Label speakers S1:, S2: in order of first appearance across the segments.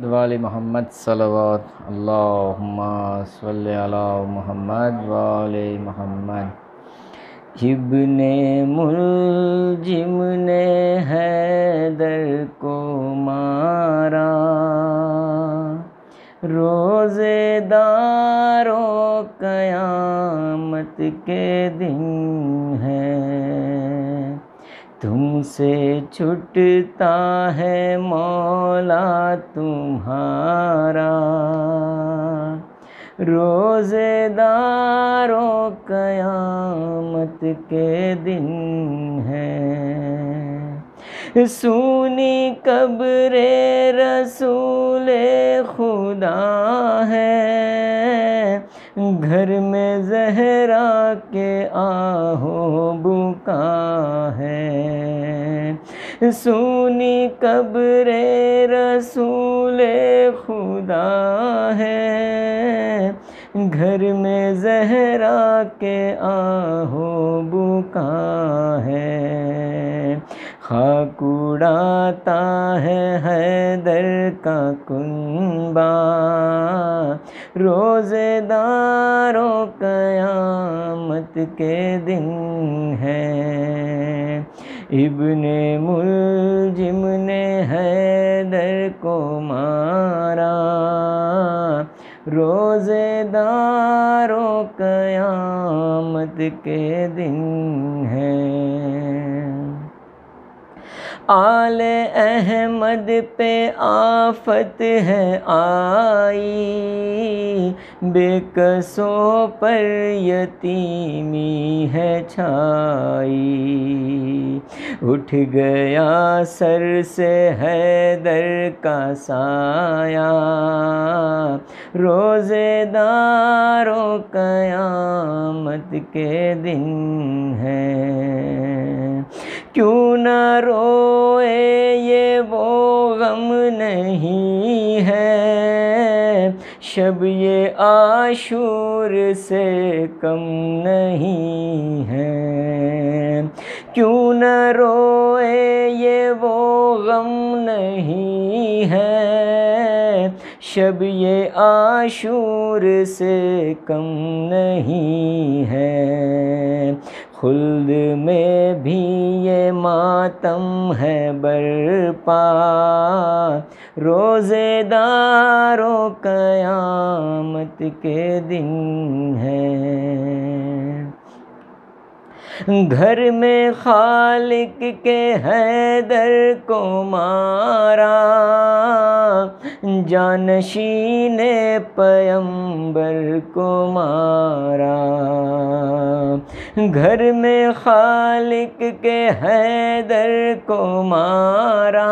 S1: वाले मोहम्मद सल्लल्लाहु अल्लाहुम्मा सल्ली अला मुहम्मद वाले मोहम्मद। इब्ने मुलजिम ने हैदर को मारा, रोज़ेदारो क़यामत के दिन है। तुमसे छुटता है मौला तुम्हारा, रोज़ेदारो क़यामत के दिन है। सूनी कब्रे रसूले खुदा है, घर में ज़हरा के आहो बुका है। सूनी कब्रे रसूले खुदा है, घर में ज़हरा के आहो बुका है। खाक उड़ाता है हैदर का कुनबा, रोज़ेदारो क़यामत के दिन है। इब्ने मुलजिम ने हैदर को मारा, रोज़ेदारो क़यामत के दिन है। आले अहमद पे आफत है आई, बेकसों पर यतीमी है छाई। उठ गया सर से हैदर का साया, रोज़ेदारो क़यामत के दिन है। क्यों न रोए ये वो गम नहीं है, शब ये आशूर से कम नहीं है। क्यों न रोए ये वो गम नहीं है, शब ये आशूर से कम नहीं है। खुल्द में भी ये मातम है बरपा, रोज़ेदारो क़यामत के दिन है। घर में खालिक के हैदर को मारा, जानशीने पैगंबर को मारा। घर में खालिक के हैदर को मारा,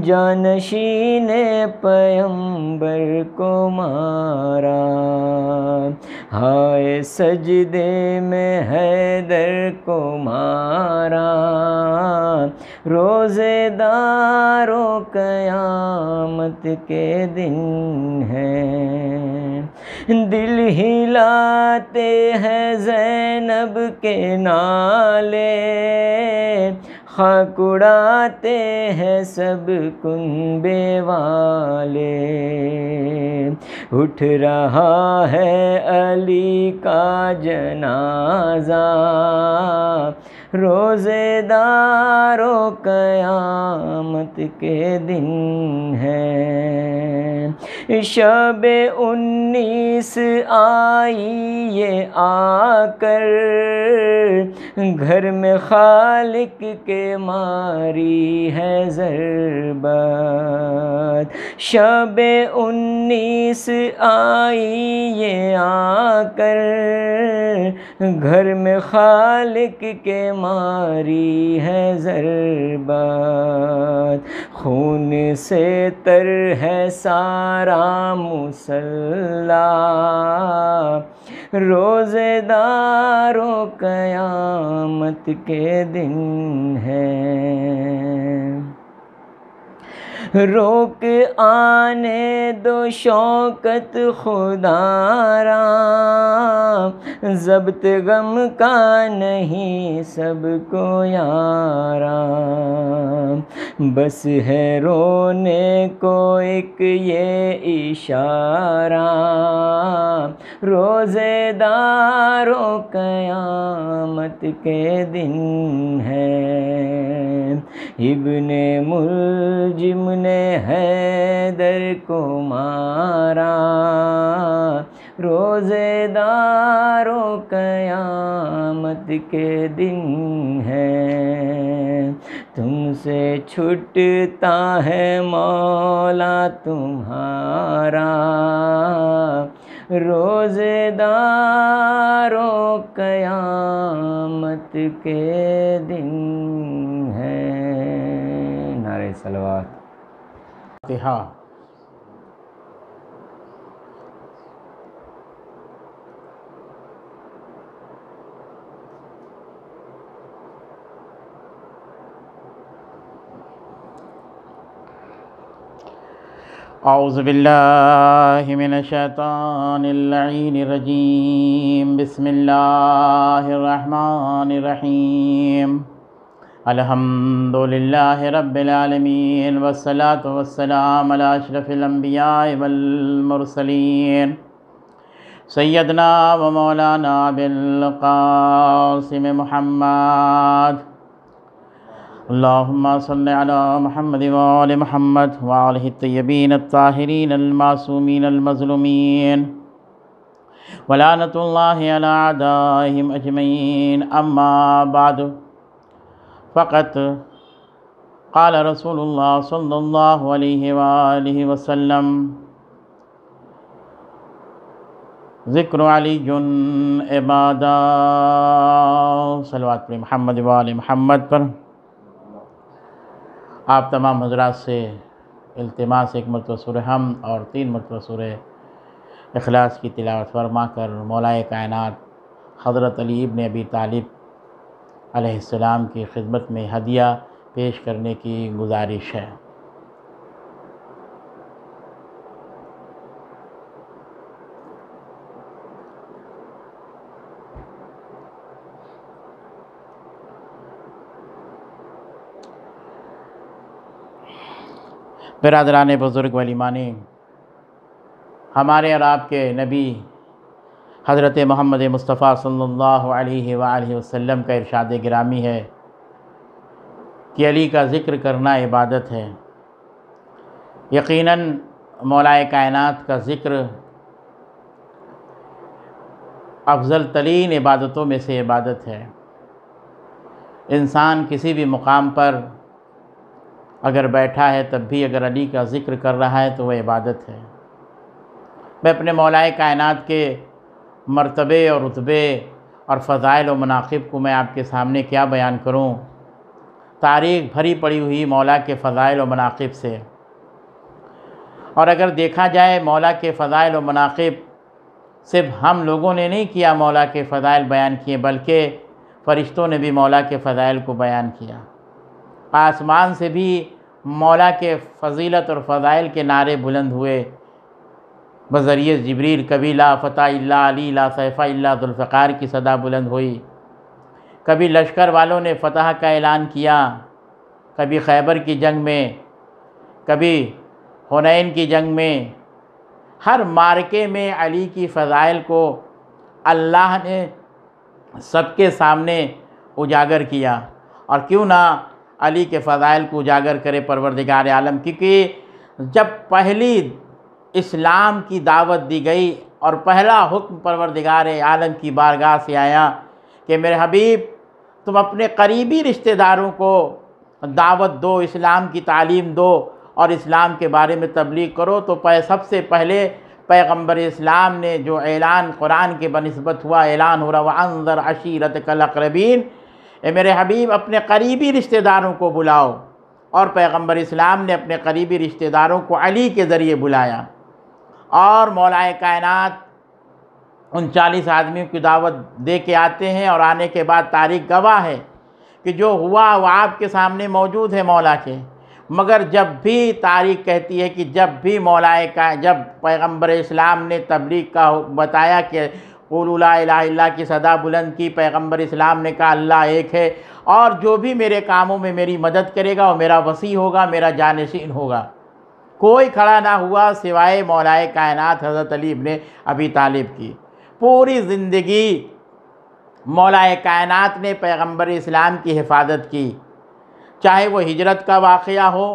S1: जानशीने पैगंबर को मारा। हाय सजदे में हैदर को मारा, रोज़ेदारो क़यामत के दिन है। दिल हिलाते हैं ज़ैनब के नाले, खाक उड़ाते हैं सब कुनबे वाले। उठ रहा है अली का जनाजा, रोज़ेदारो क़यामत के दिन है। शब-ए 19 आई ये आकर, घर में खालिक के मारी है ज़रबत। शब-ए 19 आई ये आकर, घर में खालिक के मारी है ज़रबत। खून से तर है सारा मुसल्ला, रोज़ेदारो क़यामत के दिन है। रोक आने दो शौकत खुदारा, ज़ब्त गम का नहीं सबको यारा। बस है रोने को एक ये इशारा, रोज़ेदारों क़यामत के दिन है। इब्ने मुल्जिम ने हैदर को मारा, रोज़ेदारों क़यामत के दिन है। तुमसे छुटता है मौला तुम्हारा, रोज़ेदारों क़यामत के दिन है। नारे सलवात।
S2: औज़ु बिल्लाहि मिनश शैतानिर रजीम। बिस्मिल्लाहिर रहमानिर रहीम। अल्हम्दुलिल्लाहि रब्बिल आलमीन वस्सलातु वस्सलामु अला अशरफिल अंबिया'i वल मुरसलीन सय्यदना व मौलाना अबिल क़ासिम मुहम्मद। अल्लाहुम्मा सल्लि अला मुहम्मद व आलि मुहम्मद व आलिहि तय्यबीन अत्ताहिरीन अल-मासूमीन अल-मज़लूमीन व लानतुल्लाहि अला अदाइहिम अजमईन। अम्मा बादु फ़क़त क़ाल रसूलुल्लाह सल्लल्लाहु अलैहि व आलिहि वसल्लम ज़िक्र अलीयुन इबादा। सलवात पे मोहम्मद व आले मोहम्मद पर। आप तमाम हज़रात से इल्तिमास एक मरतबा सूरह हमद और 3 मरतबा सूरह इखलास की तिलावत फरमा कर मौलाए कायनात हज़रत अली इब्न अबी तालिब अलैहिस्सलाम की खिदमत में हदिया पेश करने की गुजारिश है। बिरादरान बुज़ुर्ग वलीमाने, हमारे और आपके नबी हज़रत मोहम्मद मुस्तफ़ा सल्लल्लाहु अलैहि वालैहि वसल्लम का इरशाद गिरामी है कि अली का ज़िक्र करना इबादत है। यकीनन मौलाए कायनात का ज़िक्र अफ़ज़ल तरीन इबादतों में से इबादत है। इंसान किसी भी मुकाम पर अगर बैठा है तब भी अगर अली का ज़िक्र कर रहा है तो वह इबादत है। मैं अपने मौलाए कायनात के मर्तबे और रुतबे और फ़ज़ाइल व मनाक़िब को मैं आपके सामने क्या बयान करूं। तारीख़ भरी पड़ी हुई मौला के फ़ज़ाइल व मनाक़िब से। और अगर देखा जाए मौला के फ़ज़ाइल व मनाक़िब सिर्फ़ हम लोगों ने नहीं किया, मौला के फ़ज़ाइल बयान किए, बल्कि फ़रिश्तों ने भी मौला के फ़ज़ाइल को बयान किया। आसमान से भी मौला के फ़जीलत और फ़ज़ाइल के नारे बुलंद हुए बज़रिए जिब्रील। कभी ला फ़ता इल्ला अली, ला सैफ़ा इल्ला ज़ुल्फ़िकार की सदा बुलंद हुई। कभी लश्कर वालों ने फ़तह का ऐलान किया, कभी खैबर की जंग में, कभी हुनैन की जंग में। हर मार्के में अली की फ़ज़ाइल को अल्लाह ने सबके सामने उजागर किया। और क्यों ना अली के फ़ज़ाइल को उजागर करे परवरदिगार आलम, क्योंकि जब पहली इस्लाम की दावत दी गई और पहला हुक्म परवरदिगार आलम की बारगाह से आया कि मेरे हबीब तुम अपने करीबी रिश्तेदारों को दावत दो, इस्लाम की तालीम दो और इस्लाम के बारे में तबलीग करो, तो सबसे पहले पैगम्बर इस्लाम ने जो ऐलान कुरान के बनिस्बत हुआ, ऐलान हो रहा वअन्ज़िर अशीरतकल अक़रबीन, मेरे हबीब अपने करीबी रिश्तेदारों को बुलाओ। और पैगम्बर इस्लाम ने अपने करीबी रिश्तेदारों को अली के ज़रिए बुलाया। और मौलाए कायनात 39 आदमियों की दावत दे के आते हैं और आने के बाद तारीख़ गवाह है कि जो हुआ वह आपके सामने मौजूद है। मगर जब भी तारीख़ कहती है कि जब भी जब पैगम्बर इस्लाम ने तबलीग का बताया कि क़ुलू ला इलाहा इल्लल्लाह की सदा बुलंद की, पैगम्बर इस्लाम ने कहा अल्लाह एक है और जो भी मेरे कामों में मेरी मदद करेगा वो मेरा वसी होगा, मेरा जानशीन होगा। कोई खड़ा ना हुआ सिवाय मौलाए कायनात हज़रत अली इब्ने अबी तालिब की। पूरी ज़िंदगी मौलाए कायनात ने पैगम्बर इस्लाम की हिफाजत की। चाहे वो हिजरत का वाक़या हो,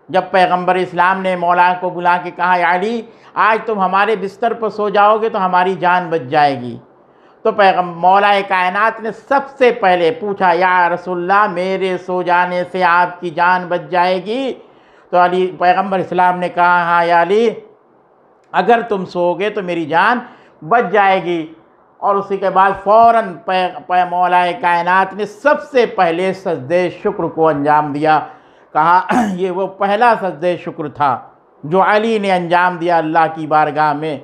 S2: जब पैगम्बर इस्लाम ने मौला को बुला के कहा या अली आज तुम हमारे बिस्तर पर सो जाओगे तो हमारी जान बच जाएगी, तो मौलाए कायनात ने सबसे पहले पूछा या रसूलल्लाह मेरे सो जाने से आपकी जान बच जाएगी? तो अली पैगम्बर इस्लाम ने कहा हाँ या अली अगर तुम सोओगे तो मेरी जान बच जाएगी। और उसी के बाद फ़ौरन मौलाए कायनात ने सबसे पहले सजदे शुक्र को अंजाम दिया। कहा ये वो पहला सजदे शुक्र था जो अली ने अंजाम दिया अल्लाह की बारगाह में।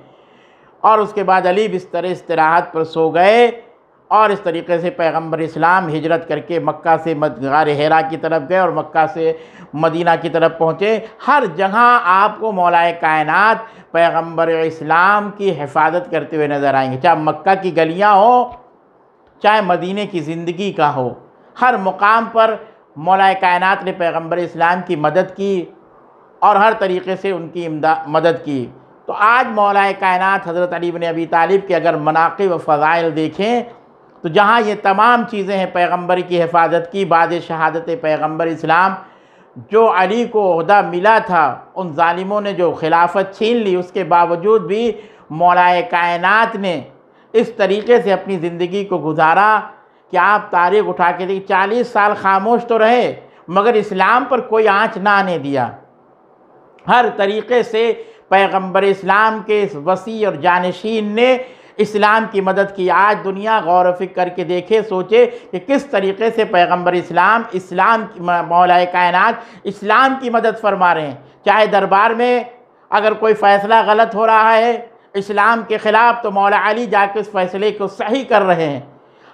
S2: और उसके बाद अली बिस्तर इस्तराहत पर सो गए और इस तरीके से पैगम्बर इस्लाम हिजरत करके मक्का से गार हिरा की तरफ गए और मक्का से मदीना की तरफ पहुँचे। हर जगह आपको मौलाए कायनात पैगम्बर इस्लाम की हिफाजत करते हुए नज़र आएंगे, चाहे मक्का की गलियाँ हो चाहे मदीने की ज़िंदगी का हो, हर मुकाम पर मौलाए कायनात ने पैगम्बर इस्लाम की मदद की और हर तरीके से उनकी मदद की। तो आज मौलाए कायनात हज़रत अली इब्ने अबी तालिब के अगर मनाक़िब व फ़ज़ाइल देखें तो जहाँ ये तमाम चीज़ें हैं पैगम्बर की हिफाजत की, बाद शहादत पैगम्बर इस्लाम जो अली को ओहदा मिला था, उन ज़ालिमों ने जो खिलाफत छीन ली, उसके बावजूद भी मौलाए कायनात ने इस तरीके से अपनी ज़िंदगी को गुजारा कि आप तारीख़ उठा के देखिए 40 साल खामोश तो रहे मगर इस्लाम पर कोई आँच ना आने दिया। हर तरीके से पैगम्बर इस्लाम के इस वसी और जानशीन ने इस्लाम की मदद की। आज दुनिया गौर व फिक्र करके देखे, सोचे कि किस तरीके से पैगम्बर इस्लाम मौलाए कायनात इस्लाम की मदद फरमा रहे हैं। चाहे दरबार में अगर कोई फ़ैसला गलत हो रहा है इस्लाम के ख़िलाफ़ तो मौला अली जाके उस फ़ैसले को सही कर रहे हैं।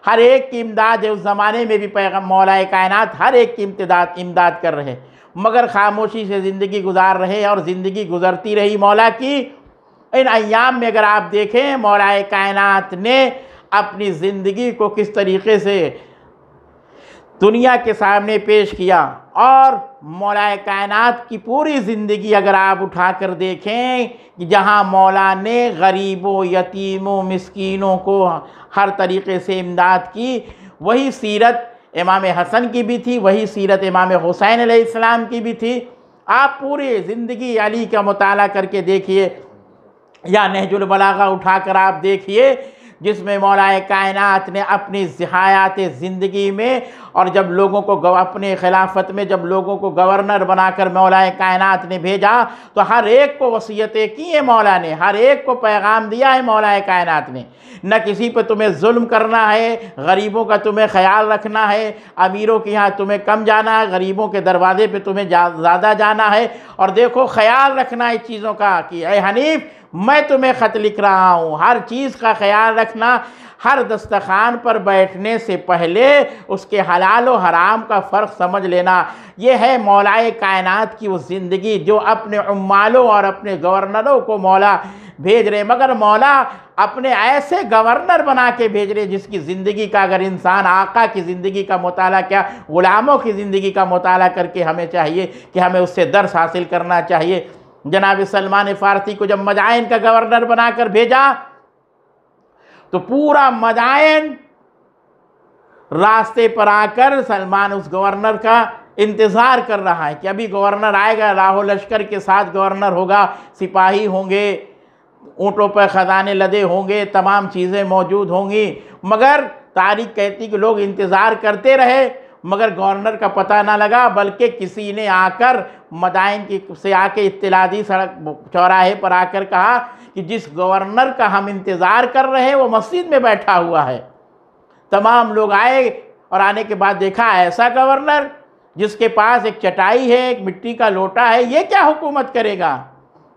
S2: हर एक की इमदाद है, उस ज़माने में भी मौलाए कायनात हर एक की इमदाद कर रहे हैं मगर खामोशी से ज़िंदगी गुजार रहे और ज़िंदगी गुजरती रही मौला की। इन अय्याम में अगर आप देखें मौलाए कायनात ने अपनी ज़िंदगी को किस तरीके से दुनिया के सामने पेश किया और मौलाए कायनात की पूरी ज़िंदगी अगर आप उठा कर देखें कि जहाँ मौला ने गरीबों, यतीमों, मिस्कीनों को हर तरीके से इमदाद की, वही सीरत इमाम हसन की भी थी, वही सीरत इमाम हुसैन अलैहिस्सलाम की भी थी। आप पूरी ज़िंदगी अली का मुताला करके देखिए या नहजुल बलागा उठाकर आप देखिए जिसमें मौलाए कायनात ने अपनी हयात ज़िंदगी में और जब लोगों को अपने खिलाफत में जब लोगों को गवर्नर बनाकर मौलाए कायनात ने भेजा तो हर एक को वसीयतें की है मौला ने, हर एक को पैगाम दिया है मौलाए कायनात ने। न किसी पर तुम्हें जुल्म करना है, गरीबों का तुम्हें ख्याल रखना है, अमीरों के यहाँ तुम्हें कम जाना है, गरीबों के दरवाजे पे तुम्हें ज़्यादा जाना है। और देखो ख्याल रखना है चीज़ों का कि ए हनीफ मैं तुम्हें ख़त लिख रहा हूँ, हर चीज़ का ख्याल रखना। हर दस्तखान पर बैठने से पहले उसके हलाल और हराम का फ़र्क समझ लेना। ये है मौलाए कायनात की वो ज़िंदगी जो अपने उम्मालों और अपने गवर्नरों को मौला भेज रहे, मगर मौला अपने ऐसे गवर्नर बना के भेज रहे जिसकी ज़िंदगी का अगर इंसान आका की ज़िंदगी का मुताला क्या ग़ुलामों की ज़िंदगी का मुताला करके हमें चाहिए कि हमें उससे दर्स हासिल करना चाहिए। जनाब सलमान फ़ारसी को जब मदाइन का गवर्नर बनाकर भेजा तो पूरा मदाइन रास्ते पर आकर सलमान उस गवर्नर का इंतज़ार कर रहा है कि अभी गवर्नर आएगा, लाहो लश्कर के साथ गवर्नर होगा, सिपाही होंगे, ऊँटों पर ख़जाने लदे होंगे, तमाम चीज़ें मौजूद होंगी। मगर तारीख़ कहती कि लोग इंतज़ार करते रहे मगर गवर्नर का पता ना लगा, बल्कि किसी ने आकर मदाइन की से आके इत्तला दी, सड़क चौराहे पर आकर कहा कि जिस गवर्नर का हम इंतज़ार कर रहे हैं वो मस्जिद में बैठा हुआ है। तमाम लोग आए और आने के बाद देखा ऐसा गवर्नर जिसके पास एक चटाई है, एक मिट्टी का लोटा है, ये क्या हुकूमत करेगा?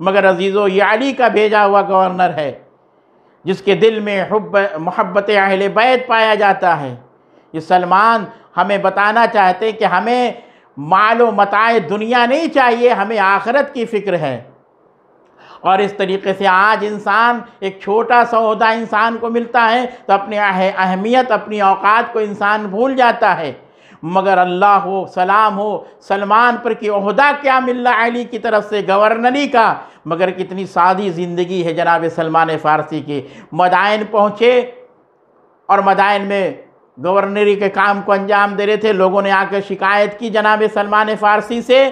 S2: मगर अजीज़ों ये अली का भेजा हुआ गवर्नर है जिसके दिल में मोहब्बत अहले बैत पाया जाता है। ये सलमान हमें बताना चाहते हैं कि हमें मालो मताए दुनिया नहीं चाहिए, हमें आखिरत की फ़िक्र है। और इस तरीके से आज इंसान, एक छोटा सा ओहदा इंसान को मिलता है तो अपनी अहमियत, अपनी औकात को इंसान भूल जाता है। मगर अल्लाह हो, सलाम हो सलमान पर कि ओहदा क्या मिल रहा अली की तरफ से, गवर्नरी का, मगर कितनी सादी ज़िंदगी है जनाब सलमान फ़ारसी की। मदाइन पहुँचे और मदाइन में गवर्नरी के काम को अंजाम दे रहे थे। लोगों ने आकर शिकायत की जनाब सलमान फ़ारसी से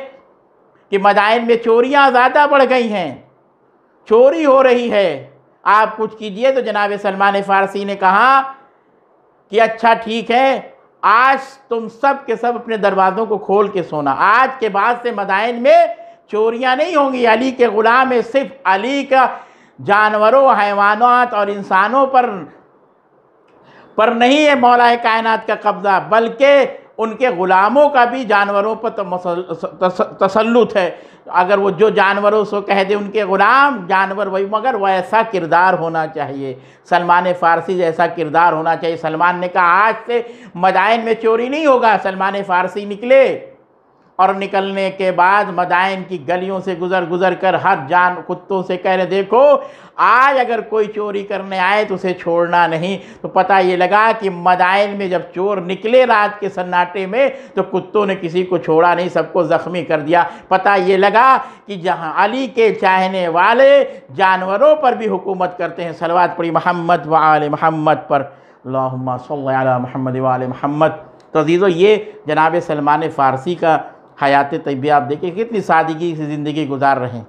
S2: कि मदाइन में चोरियाँ ज़्यादा बढ़ गई हैं, चोरी हो रही है, आप कुछ कीजिए। तो जनाब सलमान फ़ारसी ने कहा कि अच्छा ठीक है, आज तुम सब के सब अपने दरवाज़ों को खोल के सोना, आज के बाद से मदाइन में चोरियां नहीं होंगी। अली के ग़ुलाम है, सिर्फ अली का जानवरों, हैवानात और इंसानों पर नहीं है मौला कायनात का कब्ज़ा, बल्कि उनके ग़ुलामों का भी जानवरों पर तसल्लुत है। अगर वो जो जानवरों से कह दे उनके ग़ुलाम, जानवर वही, मगर वैसा किरदार होना चाहिए, सलमान फ़ारसी जैसा किरदार होना चाहिए। सलमान ने कहा आज से मदाइन में चोरी नहीं होगा। सलमान फ़ारसी निकले और निकलने के बाद मदाइन की गलियों से गुज़र कर हर जान कुत्तों से कह रहे देखो आज अगर कोई चोरी करने आए तो उसे छोड़ना नहीं। तो पता ये लगा कि मदाइन में जब चोर निकले रात के सन्नाटे में तो कुत्तों ने किसी को छोड़ा नहीं, सबको ज़ख्मी कर दिया। पता ये लगा कि जहाँ अली के चाहने वाले जानवरों पर भी हुकूमत करते हैं। सलवात पढ़ी मोहम्मद व आले मोहम्मद पर, अल्लाहुम्मा सल्लि अला मुहम्मद व आले मोहम्मद। तो अज़ीज़ों, ये जनाब सलमान फ़ारसी का हयात तैयबा आप देखिए, कितनी सादगी से ज़िंदगी गुजार रहे हैं।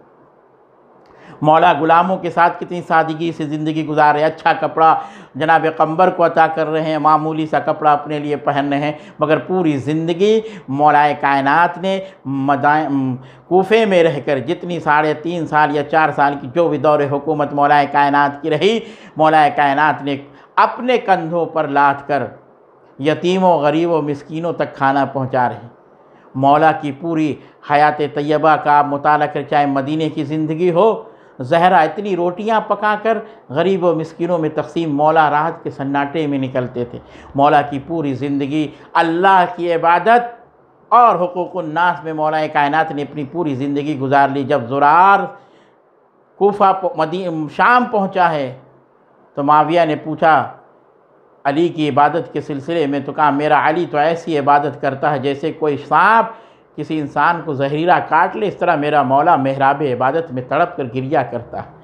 S2: मौला ग़ुलामों के साथ कितनी सादगी से ज़िंदगी गुजार रहे हैं। अच्छा कपड़ा जनाब क़ंबर को अता कर रहे हैं, मामूली सा कपड़ा अपने लिए पहन रहे हैं, मगर पूरी ज़िंदगी मौलाए कायनात ने कूफे में रहकर जितनी 3.5 साल या 4 साल की जो भी दौर हुकूमत मौलाए कायनात की रही, मौलाए कायनात ने अपने कंधों पर लाद कर यतीमों, गरीबों, मिस्कीनों तक खाना पहुँचा रहे हैं। मौला की पूरी हयात तैयबा का आप मुताला कर, चाहे मदीने की ज़िंदगी हो, ज़हरा इतनी रोटियां पकाकर गरीबों मिस्किनों में तकसीम, मौला राहत के सन्नाटे में निकलते थे। मौला की पूरी ज़िंदगी अल्लाह की इबादत और हुकूकुन नास में मौला कायनात ने अपनी पूरी ज़िंदगी गुजार ली। जब ज़ुरार कूफा शाम पहुँचा है तो माविया ने पूछा अली की इबादत के सिलसिले में, तो कहा मेरा अली तो ऐसी इबादत करता है जैसे कोई सांप किसी इंसान को जहरीला काट ले, इस तरह मेरा मौला मेहराब इबादत में तड़प कर गिरिया करता है।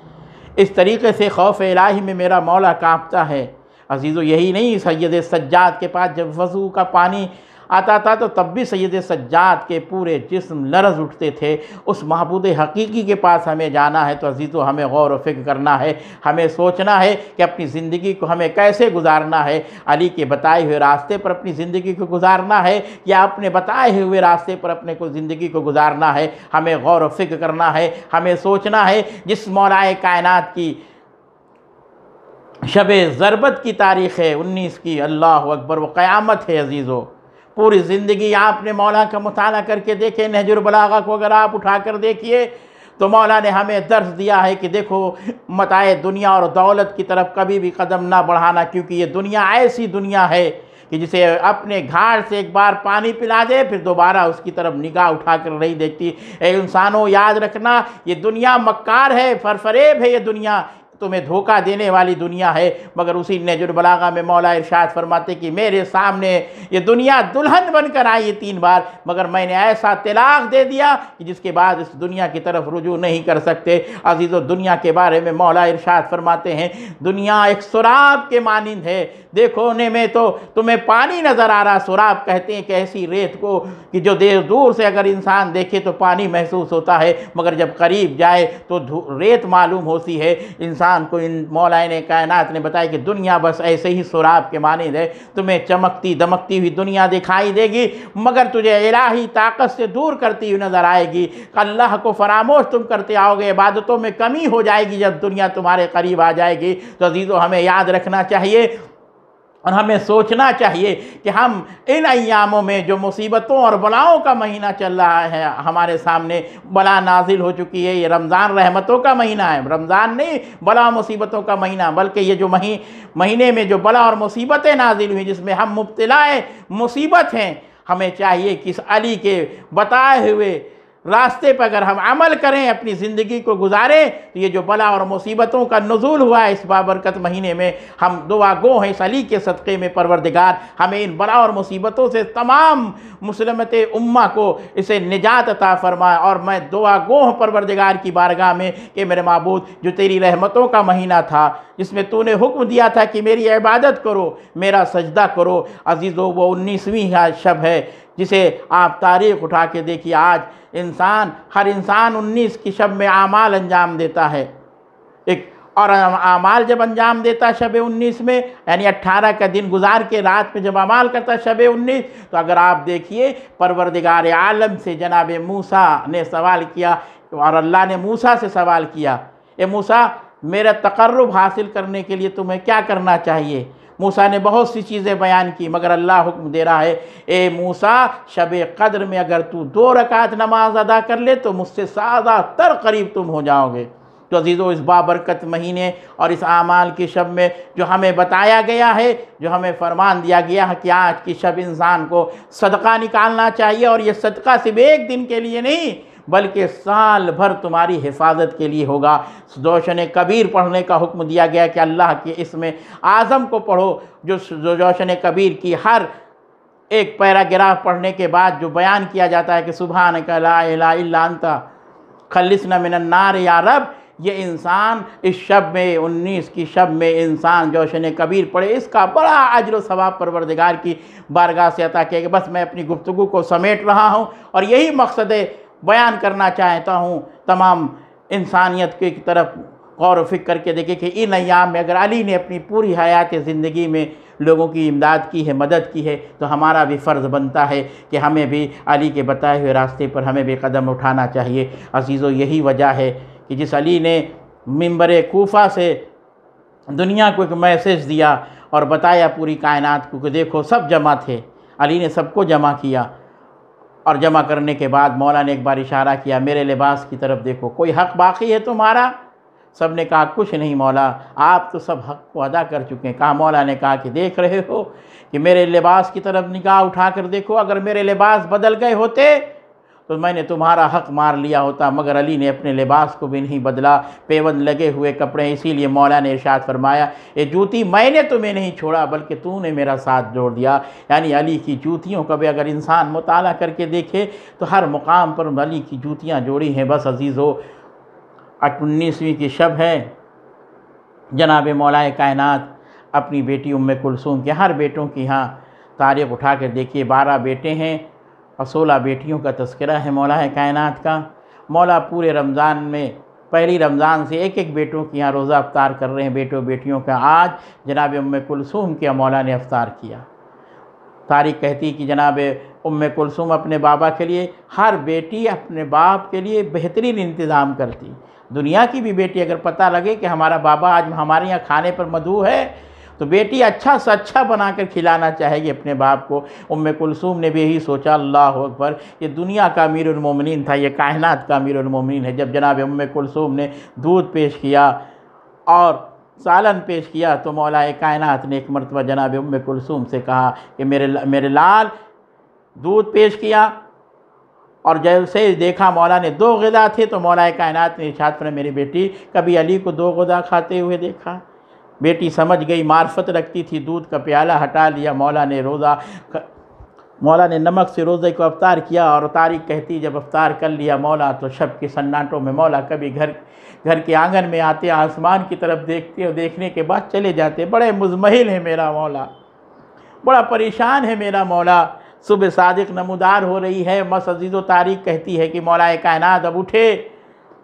S2: इस तरीके से खौफ इलाही में मेरा मौला कांपता है। अजीज़ों, यही नहीं, सैयद सज्जाद के पास जब वज़ू का पानी आता था तो तब भी सैयद सज्जाद के पूरे जिस्म लरज़ उठते थे। उस महबूद हकीकी के पास हमें जाना है तो अजीज़ों, हमें गौर व फिक्र करना है, हमें सोचना है कि अपनी ज़िंदगी को हमें कैसे गुजारना है। अली के बताए हुए रास्ते पर अपनी ज़िंदगी को गुजारना है या अपने बताए हुए रास्ते पर अपने को ज़िंदगी को गुजारना है। हमें गौर व फिक्र करना है, हमें सोचना है। जिस मौलाए कायनात की शब ज़रबत की तारीख़ है 19 की, अल्लाह अकबर, वो क़यामत है। अजीज़ों, पूरी ज़िंदगी आपने मौला का मुताला करके देखे, नहजुल बलागा को अगर आप उठा कर देखिए तो मौला ने हमें दर्स दिया है कि देखो मताए दुनिया और दौलत की तरफ कभी भी कदम ना बढ़ाना, क्योंकि ये दुनिया ऐसी दुनिया है कि जिसे अपने घाट से एक बार पानी पिला दे फिर दोबारा उसकी तरफ निगाह उठा कर नहीं देखती। ए इंसानों, याद रखना, ये दुनिया मक्कार है, फरफरेब है, ये दुनिया तुम्हें धोखा देने वाली दुनिया है। मगर उसी नहजुल बलागा में मौला इरशाद फरमाते कि मेरे सामने ये दुनिया दुल्हन बनकर आई है 3 बार, मगर मैंने ऐसा तलाक दे दिया कि जिसके बाद इस दुनिया की तरफ रुजू नहीं कर सकते। अजीज़ों, दुनिया के बारे में मौला इरशाद फरमाते हैं दुनिया एक सुराब के मानिंद है, देखोने में तो तुम्हें पानी नज़र आ रहा, सुराब कहते हैं कि ऐसी रेत को कि जो देर दूर से अगर इंसान देखे तो पानी महसूस होता है, मगर जब करीब जाए तो रेत मालूम होती है इंसान को। इन मौलाए कायनात ने बताया कि दुनिया बस ऐसे ही सुराब के मानिंद है, तुम्हें चमकती दमकती हुई दुनिया दिखाई देगी मगर तुझे इलाही ताकत से दूर करती हुई नज़र आएगी। अल्लाह को फरामोश तुम करते आओगे, इबादतों में कमी हो जाएगी जब दुनिया तुम्हारे करीब आ जाएगी। तो अजीज़ों, हमें याद रखना चाहिए और हमें सोचना चाहिए कि हम इन अय्यामों में जो मुसीबतों और बलाओं का महीना चल रहा है, हमारे सामने बला नाजिल हो चुकी है। ये रमज़ान रहमतों का महीना है, रमज़ान नहीं बला मुसीबतों का महीना, बल्कि ये जो महीने में जो बला और मुसीबतें नाजिल हुई जिसमें हम मुब्तला मुसीबत हैं, हमें चाहिए कि इस अली के बताए हुए रास्ते पर अगर हम अमल करें, अपनी ज़िंदगी को गुजारें, तो ये जो बला और मुसीबतों का नुज़ूल हुआ है इस बाबरकत महीने में, हम दुआ गो हैं इस अली के सदक़े में परवरदिगार हमें इन बला और मुसीबतों से तमाम मुस्लिमत उम्मा को इसे निजात अता फरमाए। और मैं दुआ गो हूँ परवरदिगार की बारगाह में कि मेरे माबूद, जो तेरी रहमतों का महीना था जिसमें तूने हुक्म दिया था कि मेरी इबादत करो, मेरा सजदा करो, अजीज़ो वो 19वीं शब है जिसे आप तारीख़ उठा के देखिए। आज हर इंसान 19 की शब में आमाल अंजाम देता है। और आमाल जब अंजाम देता शब 19 में, यानी 18 का दिन गुजार के रात में जब अमाल करता शब 19, तो अगर आप देखिए परवरदिगार आलम से जनाब मूसा ने सवाल किया और अल्लाह ने मूसा से सवाल किया, ए मूसा, मेरा तकर्रुब हासिल करने के लिए तुम्हें क्या करना चाहिए? मूसा ने बहुत सी चीज़ें बयान की, मगर अल्लाह हुक्म दे रहा है, ए मूसा, शब कद्र में अगर तू 2 रकात नमाज अदा कर ले तो मुझसे ज़्यादातर करीब तुम हो जाओगे। तो अजीज़ों, इस बाबरकत महीने और इस आमाल की शब में जो हमें बताया गया है, जो हमें फरमान दिया गया है कि आज की शब इंसान को सदका निकालना चाहिए, और ये सदका सिर्फ एक दिन के लिए नहीं बल्कि साल भर तुम्हारी हिफाजत के लिए होगा। जोशन कबीर पढ़ने का हुक्म दिया गया कि अल्लाह के इसमें आज़म को पढ़ो, जो जोशन कबीर की हर एक पैराग्राफ पढ़ने के बाद जो बयान किया जाता है कि सुब्हानका ला इलाहा इल्ला अंता खल्लिसना मिनन नार या रब, ये इंसान इस शब में 19 की शब में इंसान जोशन कबीर पढ़े, इसका बड़ा अजर सवाब परवरदिगार की बारगाह से अता किया। बस मैं अपनी गुफ्तगू को समेट रहा हूँ और यही मकसद बयान करना चाहता हूँ तमाम इंसानियत की तरफ गौर व फिक्र करके देखें कि इन अय्याम में अगर अली ने अपनी पूरी हयात ज़िंदगी में लोगों की इमदाद की है, मदद की है, तो हमारा भी फ़र्ज़ बनता है कि हमें भी अली के बताए हुए रास्ते पर हमें भी कदम उठाना चाहिए। अज़ीज़ों, यही वजह है कि जिस अली ने मिंबर कूफा से दुनिया को एक मैसेज दिया और बताया पूरी कायनात को कि देखो सब जमा थे, अली ने सबको जमा किया, और जमा करने के बाद मौला ने एक बार इशारा किया, मेरे लिबास की तरफ देखो, कोई हक़ बाकी है तुम्हारा? सब ने कहा कुछ नहीं मौला, आप तो सब हक़ को अदा कर चुके हैं। कहा, मौला ने कहा कि देख रहे हो कि मेरे लिबास की तरफ निगाह उठा कर देखो, अगर मेरे लिबास बदल गए होते तो मैंने तुम्हारा हक़ मार लिया होता, मगर अली ने अपने लिबास को भी नहीं बदला, पेवंद लगे हुए कपड़े। इसीलिए मौला ने इरशाद फरमाया, ये जूती मैंने तुम्हें नहीं छोड़ा बल्कि तूने मेरा साथ जोड़ दिया। यानी अली की जूतियों का भी अगर इंसान मुताला करके देखे तो हर मुकाम पर अली की जूतियाँ जोड़ी हैं। बस अजीज़ों, 19वीं की शब है, जनाब मौलाए कायनात अपनी बेटी उम्मे कुलसूम के हर बेटों की यहाँ तारीख़ उठा कर देखिए, 12 बेटे हैं और 16 बेटियों का तज़किरा है मौलाए कायनात का। मौला पूरे रमज़ान में पहली रमज़ान से एक एक बेटों की यहाँ रोज़ा अफ्तार कर रहे हैं, बेटों बेटियों का। आज जनाब उम्मे कुलसूम के मौला ने अफ्तार किया। तारीख़ कहती कि जनाब उम्मे कुलसूम अपने बाबा के लिए, हर बेटी अपने बाप के लिए बेहतरीन इंतज़ाम करती। दुनिया की भी बेटी अगर पता लगे कि हमारा बाबा आज हमारे यहाँ खाने पर मदऊ है, तो बेटी अच्छा से अच्छा बनाकर खिलाना चाहेगी अपने बाप को। उम्मे कुलसूम ने भी यही सोचा, अल्लाह अकबर, ये दुनिया का अमीरुल मोमिनीन था, ये कायनात का अमीरुल मोमिनीन है। जब जनाब उम्मे कुलसूम ने दूध पेश किया और सालन पेश किया तो मौलाए कायनात ने एक मरतबा जनाब उम्मे कुलसूम से कहा कि मेरे लाल, दूध पेश किया और जैसे देखा मौला ने 2 ग़िज़ा थे तो मौलाए कायनात ने इरशाद फरमाया, मेरी बेटी, कभी अली को 2 ग़िज़ा खाते हुए देखा? बेटी समझ गई, मार्फत रखती थी, दूध का प्याला हटा लिया। मौला ने नमक से रोज़े को अफ्तार किया। और तारीख़ कहती जब अफ्तार कर लिया मौला तो शब के सन्नाटों में मौला कभी घर के आंगन में आते, आसमान की तरफ देखते और देखने के बाद चले जाते। बड़े मुज़महिल है मेरा मौला, बड़ा परेशान है मेरा मौला। सुबह सादिक नमूदार हो रही है। मस अज़ीज़ो, तारीख़ कहती है कि मौलाए कायनात अब उठे,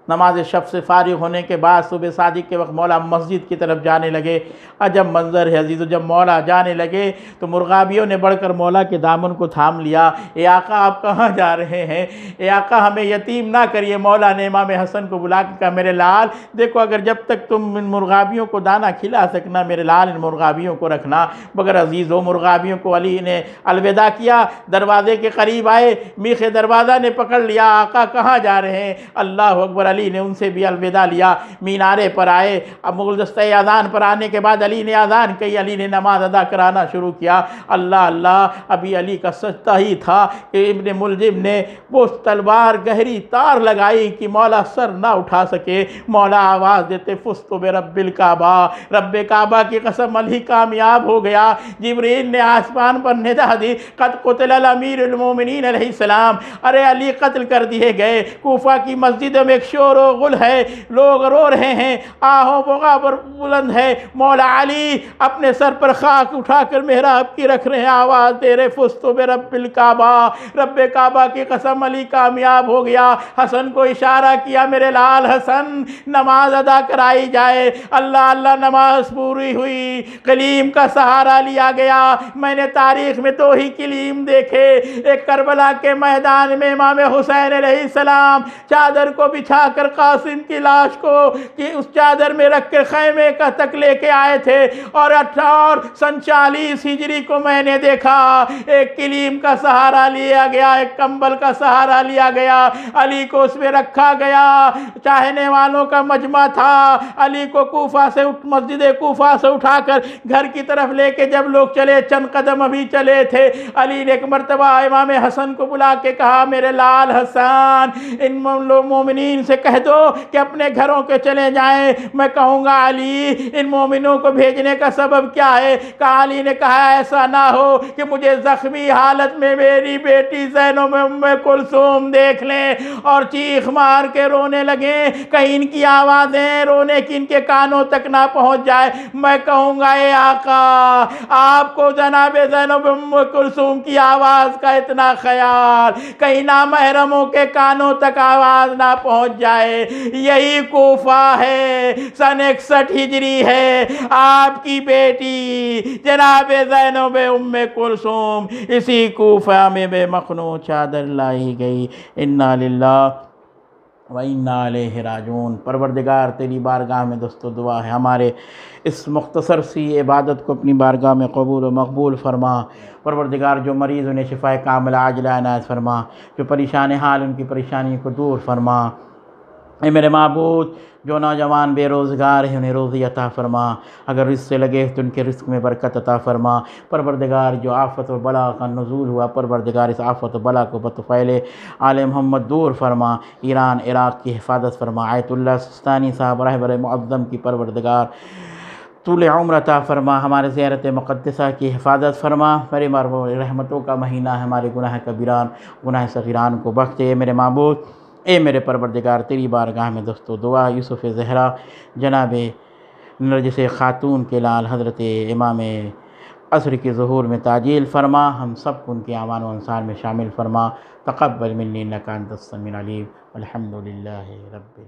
S2: नमाज शब से फारिग होने के बाद सुबह सादिक के वक्त मौला मस्जिद की तरफ जाने लगे। अजब मंज़र है अजीज़ो, जब मौला जाने लगे तो मुर्गाबियों ने बढ़कर मौला के दामन को थाम लिया। ए आका, आप कहाँ जा रहे हैं? ए आका, हमें यतीम ना करिए। मौला ने इमाम हसन को बुला के कहा, मेरे लाल देखो, अगर जब तक तुम इन मुर्गाबियों को दाना खिला सकना, मेरे लाल इन मुर्गाबियों को रखना। मगर अजीज़ो, मुर्गाबियों को अली ने अलविदा किया। दरवाज़े के करीब आए, मीखे दरवाज़ा ने पकड़ लिया, आका कहाँ जा रहे हैं? अल्लाह अकबर। अली अली ने उनसे भी अलविदा लिया, मीनारे पर आए। अब गुलदस्ता अज़ान पर आने के बाद अली ने अज़ान कही, अली ने नमाज अदा कराना शुरू किया। अल्लाह अल्लाह, अभी अली का सजदा ही था कि इब्ने मुलजिम ने वो तलवार गहरी तार लगाई कि मौला सर ना उठा सके। मौला आवाज़ देते, फुस्तु बिरब्बिल काबा, रब्बे काबा की कसम, अली कामयाब हो गया। जिब्रील ने आसमान पर निदा दी, कद कुतिल अमीरुल मोमिनीन अलैहिस्सलाम, अरे अली कत्ल कर दिए गए। कूफा की मस्जिद में एक शोर व गुल है, लोग रो रहे हैं, आहों बोगा पर बुलंद है। मौला अली अपने सर पर खाक उठाकर मेहराब की रख रहे हैं, आवाज़ दे रहे, फुस्तु बिरब्बिल काबा, रब्बे काबा की कसम, अली कामयाब हो गया। हसन को इशारा किया, मेरे लाल हसन नमाज अदा कराई जाए। अल्लाह अल्लाह, नमाज पूरी हुई, कलीम का सहारा लिया गया। मैंने तारीख में 2 ही कलीम देखे, एक करबला के मैदान में इमाम हुसैन अलैहिस्सलाम चादर को बिछाकर कासिम की लाश को कि उस चादर में रख कर खैमे का तक लेके आए थे, और 1840 हिजरी को मैंने देखा एक कलीम का सहारा लिया गया, एक कंबल का सहारा लिया गया, अली को उसमें रखा गया। चाहने वालों का मजमा था। अली को कूफा से मस्जिद कूफा से उठाकर घर की तरफ लेके जब लोग चले, चंद कदम अभी चले थे, अली ने एक मरतबा इमाम हसन को बुला के कहा, मेरे लाल हसन, इन मोमिनीन से कह दो कि अपने घरों के चले जाएं। मैं कहूँगा अली इन मोमिनों को भेजने का सबब क्या है? कहा, अली ने कहा, ऐसा ना हो कि मुझे जख्मी हालत में मेरी बेटी ज़ैनब उम्मे कुलसूम देख लें और चीख मार के रोने लगे, कहीं इनकी आवाज़ें रोने की इनके कानों तक ना पहुँच जाए। मैं कहूँगा, ए आका, आपको जनाब ज़ैनब उम्मे कुलसूम की आवाज़ का इतना ख्याल, कहीं ना महरमों के कानों तक आवाज़ ना पहुँच जाए। यही कूफा है, सन 61 हिजरी है, आपकी बेटी जनाब ज़ैनब उम्मे कुलसूम इसी कूफा में बेमखनू चादर लाई गई। इन्ना लिल्लाह व इन्ना इलैहि राजिऊन। परवरदिगार तेरी बारगाह में दोस्तों दुआ है, हमारे इस मुख्तसर सी इबादत को अपनी बारगाह में कबूल व मकबूल फरमा। परवरदिगार जो मरीज़ उन्हें शिफाए कामिला आजिला इनायत फरमा, जो परेशान हाल उनकी परेशानी को दूर फरमा। ए मेरे माबूद, जो नौजवान बेरोज़गार हैं उन्हें रोज़ी अता फरमा, अगर रिज़्क़ से लगे तो उनके रिज़्क़ में बरकत अता फरमा। परवरदिगार जो आफ़त व बला का नुज़ूल हुआ, परवरदिगार इस आफ़त व बला को बतफ़ैले आले मोहम्मद दूर फरमा। ईरान इराक़ की हिफाजत फरमा। आयतुल्लाह सिस्तानी साहब रहबर मुअज़्ज़म की परवरदिगार तूल उम्र अता फरमा, हमारे ज़ियारत मुक़द्दसा की हिफाजत फरमा। मेरे मरहूम रहमतों का महीना है, हमारे गुनाह कबीरान गुनाह सग़ीरान को बख्श दे। मेरे माबूद, ए मेरे परवरदिगार तेरी बारगाह में दोस्तों दुआ, यूसुफ़ ज़हरा जनाब नरगिस खातून के लाल हज़रत इमाम असर के ज़ुहूर में ताजील फरमा, हम सब को उनके आवान व अंसार में शामिल फरमा। तक़ब्बल मिन्नी इन्नका अंतस समीउल अलीम। अल्हम्दुलिल्लाहि रब्बिल